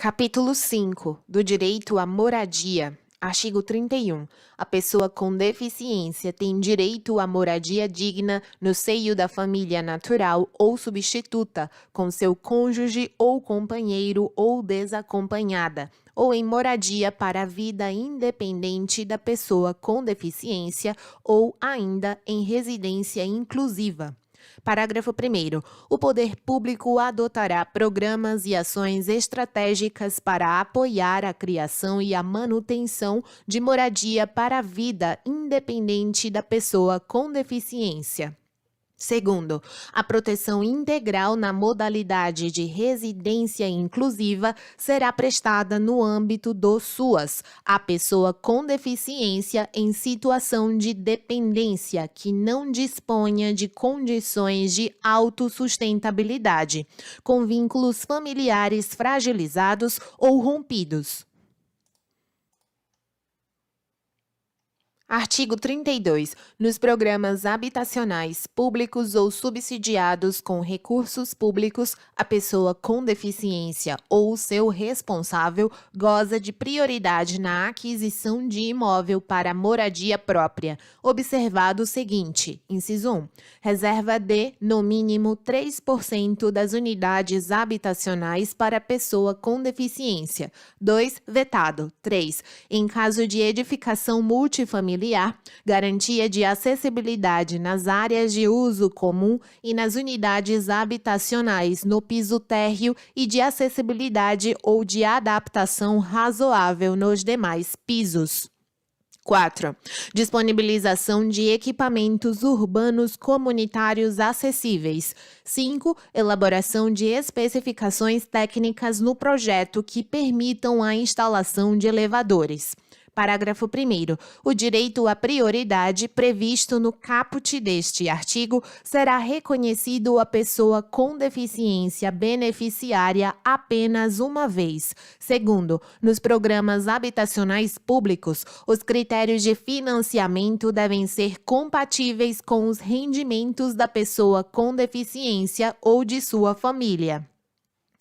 Capítulo 5 do direito à moradia. Artigo 31. A pessoa com deficiência tem direito à moradia digna no seio da família natural ou substituta, com seu cônjuge ou companheiro ou desacompanhada, ou em moradia para a vida independente da pessoa com deficiência ou ainda em residência inclusiva. Parágrafo 1º. O poder público adotará programas e ações estratégicas para apoiar a criação e a manutenção de moradia para a vida independente da pessoa com deficiência. Segundo, a proteção integral na modalidade de residência inclusiva será prestada no âmbito do SUAS, à pessoa com deficiência em situação de dependência que não disponha de condições de autossustentabilidade, com vínculos familiares fragilizados ou rompidos. Artigo 32. Nos programas habitacionais públicos ou subsidiados com recursos públicos, a pessoa com deficiência ou seu responsável goza de prioridade na aquisição de imóvel para moradia própria, observado o seguinte: inciso 1. Reserva de, no mínimo, 3% das unidades habitacionais para pessoa com deficiência. 2. Vetado. 3. Em caso de edificação multifamiliar, garantia de acessibilidade nas áreas de uso comum e nas unidades habitacionais no piso térreo e de acessibilidade ou de adaptação razoável nos demais pisos. 4. Disponibilização de equipamentos urbanos comunitários acessíveis. 5. Elaboração de especificações técnicas no projeto que permitam a instalação de elevadores. Parágrafo 1º. O direito à prioridade previsto no caput deste artigo será reconhecido à pessoa com deficiência beneficiária apenas uma vez. Segundo, nos programas habitacionais públicos, os critérios de financiamento devem ser compatíveis com os rendimentos da pessoa com deficiência ou de sua família.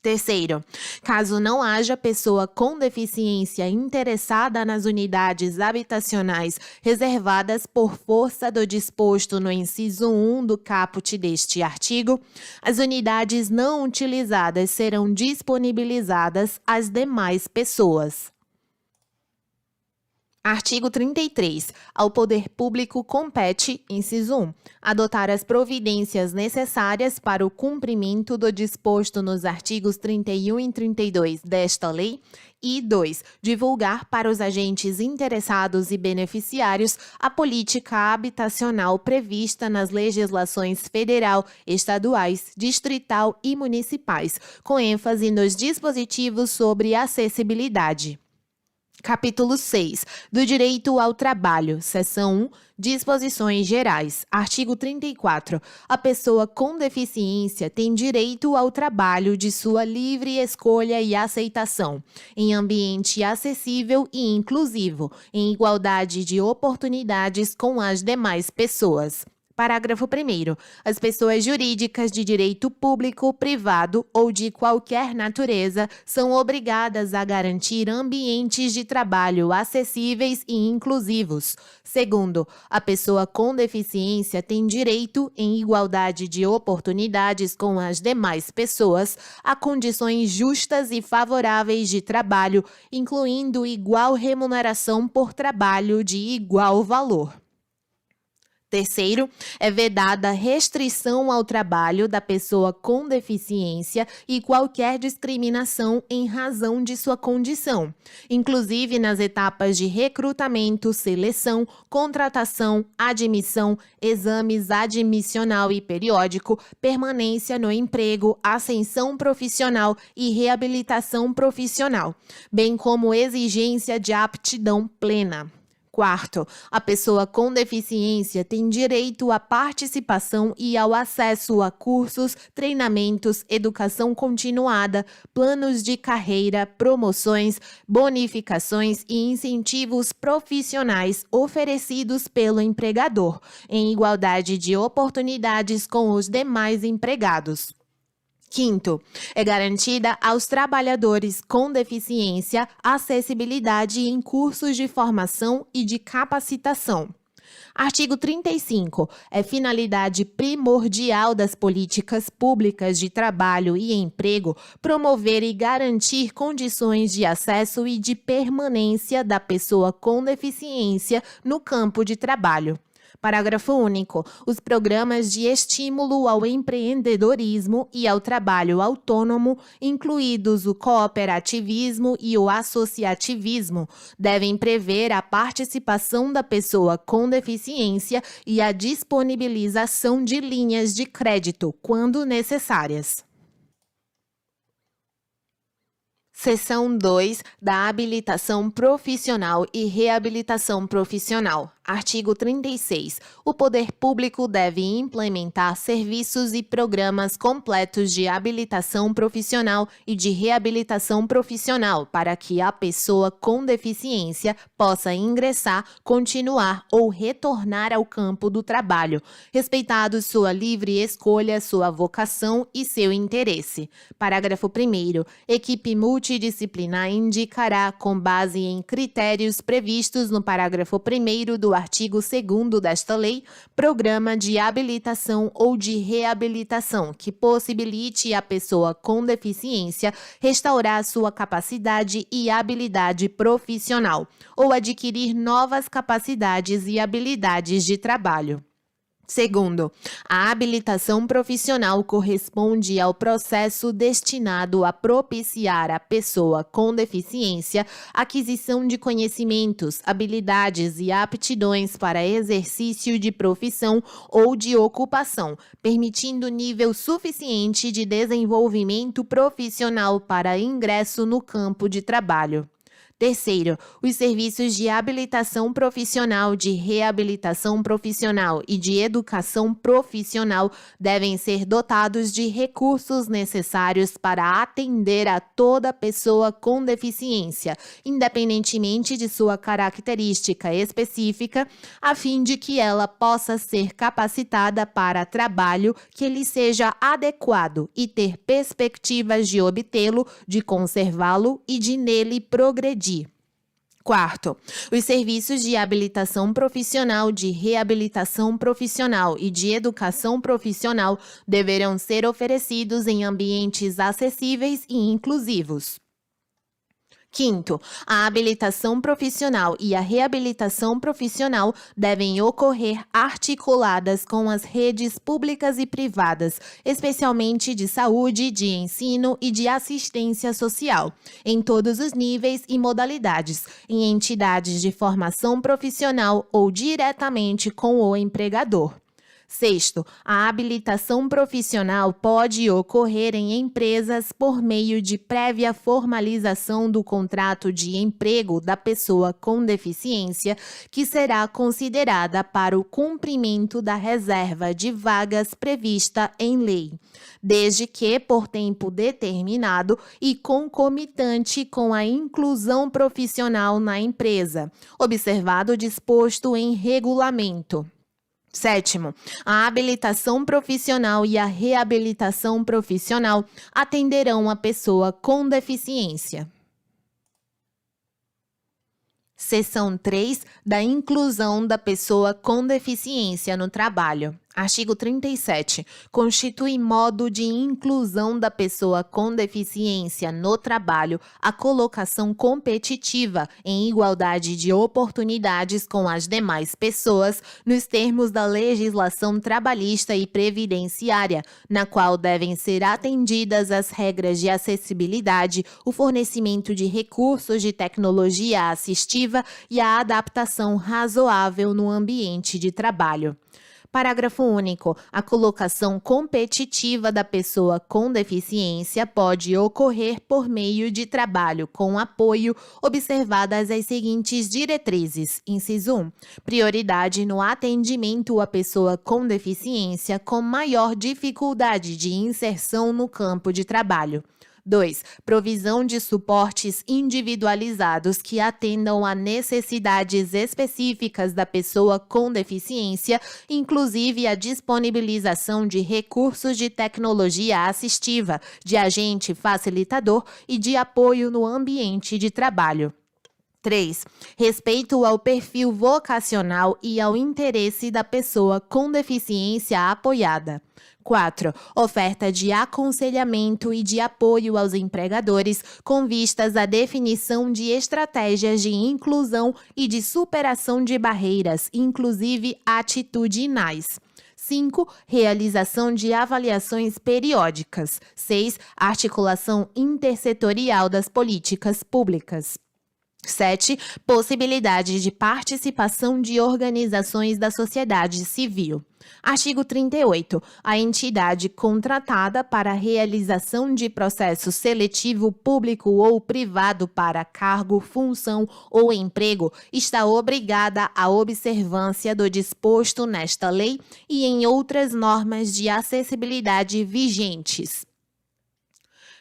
Terceiro, caso não haja pessoa com deficiência interessada nas unidades habitacionais reservadas por força do disposto no inciso 1 do caput deste artigo, as unidades não utilizadas serão disponibilizadas às demais pessoas. Artigo 33. Ao poder público compete, inciso 1, adotar as providências necessárias para o cumprimento do disposto nos artigos 31 e 32 desta lei e 2. Divulgar para os agentes interessados e beneficiários a política habitacional prevista nas legislações federal, estaduais, distrital e municipais, com ênfase nos dispositivos sobre acessibilidade. Capítulo 6. Do direito ao trabalho, seção 1, disposições gerais. Artigo 34. A pessoa com deficiência tem direito ao trabalho de sua livre escolha e aceitação, em ambiente acessível e inclusivo, em igualdade de oportunidades com as demais pessoas. Parágrafo 1º. As pessoas jurídicas de direito público, privado ou de qualquer natureza são obrigadas a garantir ambientes de trabalho acessíveis e inclusivos. Segundo, a pessoa com deficiência tem direito, em igualdade de oportunidades com as demais pessoas, a condições justas e favoráveis de trabalho, incluindo igual remuneração por trabalho de igual valor. Terceiro, é vedada restrição ao trabalho da pessoa com deficiência e qualquer discriminação em razão de sua condição, inclusive nas etapas de recrutamento, seleção, contratação, admissão, exames admissional e periódico, permanência no emprego, ascensão profissional e reabilitação profissional, bem como exigência de aptidão plena. Quarto, a pessoa com deficiência tem direito à participação e ao acesso a cursos, treinamentos, educação continuada, planos de carreira, promoções, bonificações e incentivos profissionais oferecidos pelo empregador, em igualdade de oportunidades com os demais empregados. Quinto, é garantida aos trabalhadores com deficiência acessibilidade em cursos de formação e de capacitação. Artigo 35. É finalidade primordial das políticas públicas de trabalho e emprego promover e garantir condições de acesso e de permanência da pessoa com deficiência no campo de trabalho. Parágrafo único. Os programas de estímulo ao empreendedorismo e ao trabalho autônomo, incluídos o cooperativismo e o associativismo, devem prever a participação da pessoa com deficiência e a disponibilização de linhas de crédito, quando necessárias. Seção 2 da habilitação profissional e reabilitação profissional. Artigo 36. O poder público deve implementar serviços e programas completos de habilitação profissional e de reabilitação profissional para que a pessoa com deficiência possa ingressar, continuar ou retornar ao campo do trabalho, respeitado sua livre escolha, sua vocação e seu interesse. Parágrafo 1º. Equipe multidisciplinar indicará, com base em critérios previstos no parágrafo 1º do artigo 2º desta lei, programa de habilitação ou de reabilitação que possibilite à pessoa com deficiência restaurar sua capacidade e habilidade profissional ou adquirir novas capacidades e habilidades de trabalho. Segundo, a habilitação profissional corresponde ao processo destinado a propiciar à pessoa com deficiência aquisição de conhecimentos, habilidades e aptidões para exercício de profissão ou de ocupação, permitindo nível suficiente de desenvolvimento profissional para ingresso no campo de trabalho. Terceiro, os serviços de habilitação profissional, de reabilitação profissional e de educação profissional devem ser dotados de recursos necessários para atender a toda pessoa com deficiência, independentemente de sua característica específica, a fim de que ela possa ser capacitada para trabalho que lhe seja adequado e ter perspectivas de obtê-lo, de conservá-lo e de nele progredir. Quarto, os serviços de habilitação profissional, de reabilitação profissional e de educação profissional deverão ser oferecidos em ambientes acessíveis e inclusivos. Quinto, a habilitação profissional e a reabilitação profissional devem ocorrer articuladas com as redes públicas e privadas, especialmente de saúde, de ensino e de assistência social, em todos os níveis e modalidades, em entidades de formação profissional ou diretamente com o empregador. Sexto, a habilitação profissional pode ocorrer em empresas por meio de prévia formalização do contrato de emprego da pessoa com deficiência, que será considerada para o cumprimento da reserva de vagas prevista em lei, desde que por tempo determinado e concomitante com a inclusão profissional na empresa, observado o disposto em regulamento. Sétimo, a habilitação profissional e a reabilitação profissional atenderão a pessoa com deficiência. Seção 3 da inclusão da pessoa com deficiência no trabalho. Artigo 37. Constitui modo de inclusão da pessoa com deficiência no trabalho a colocação competitiva em igualdade de oportunidades com as demais pessoas nos termos da legislação trabalhista e previdenciária, na qual devem ser atendidas as regras de acessibilidade, o fornecimento de recursos de tecnologia assistiva e a adaptação razoável no ambiente de trabalho. Parágrafo único. A colocação competitiva da pessoa com deficiência pode ocorrer por meio de trabalho com apoio, observadas as seguintes diretrizes. Inciso 1. Prioridade no atendimento à pessoa com deficiência com maior dificuldade de inserção no campo de trabalho. 2. Provisão de suportes individualizados que atendam a necessidades específicas da pessoa com deficiência, inclusive a disponibilização de recursos de tecnologia assistiva, de agente facilitador e de apoio no ambiente de trabalho. 3. Respeito ao perfil vocacional e ao interesse da pessoa com deficiência apoiada. 4. Oferta de aconselhamento e de apoio aos empregadores com vistas à definição de estratégias de inclusão e de superação de barreiras, inclusive atitudinais. 5. Realização de avaliações periódicas. 6. Articulação intersetorial das políticas públicas. 7. Possibilidade de participação de organizações da sociedade civil. Artigo 38. A entidade contratada para a realização de processo seletivo público ou privado para cargo, função ou emprego está obrigada à observância do disposto nesta lei e em outras normas de acessibilidade vigentes.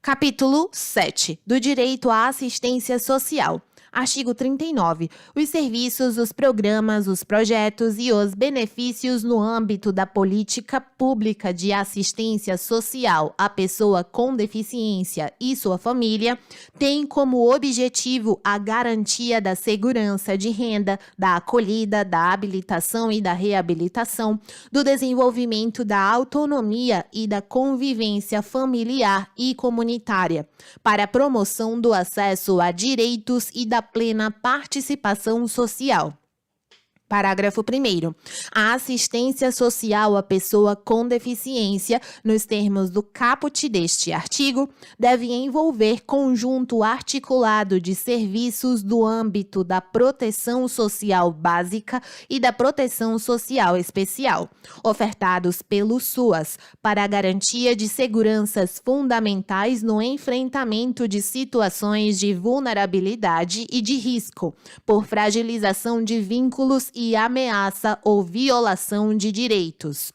Capítulo 7. Do direito à assistência social. Artigo 39. Os serviços, os programas, os projetos e os benefícios no âmbito da política pública de assistência social à pessoa com deficiência e sua família têm como objetivo a garantia da segurança de renda, da acolhida, da habilitação e da reabilitação, do desenvolvimento da autonomia e da convivência familiar e comunitária, para a promoção do acesso a direitos e da plena participação social. Parágrafo 1º. A assistência social à pessoa com deficiência, nos termos do caput deste artigo, deve envolver conjunto articulado de serviços do âmbito da proteção social básica e da proteção social especial, ofertados pelo SUAS, para a garantia de seguranças fundamentais no enfrentamento de situações de vulnerabilidade e de risco, por fragilização de vínculos e ameaça ou violação de direitos.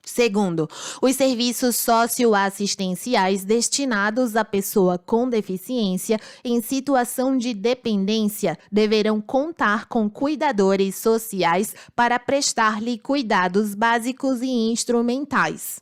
Segundo, os serviços socioassistenciais destinados à pessoa com deficiência em situação de dependência deverão contar com cuidadores sociais para prestar-lhe cuidados básicos e instrumentais.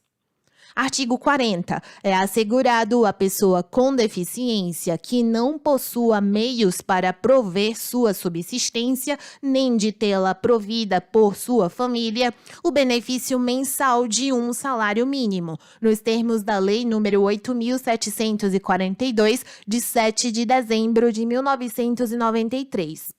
Artigo 40. É assegurado à pessoa com deficiência que não possua meios para prover sua subsistência, nem de tê-la provida por sua família, o benefício mensal de um salário mínimo, nos termos da Lei nº 8.742, de 7 de dezembro de 1993.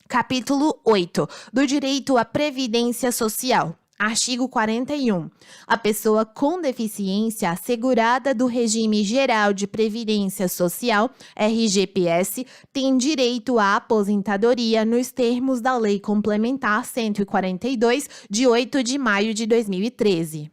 Capítulo 8. Do direito à previdência social. Artigo 41. A pessoa com deficiência assegurada do Regime Geral de Previdência Social, RGPS, tem direito à aposentadoria nos termos da Lei Complementar 142, de 8 de maio de 2013.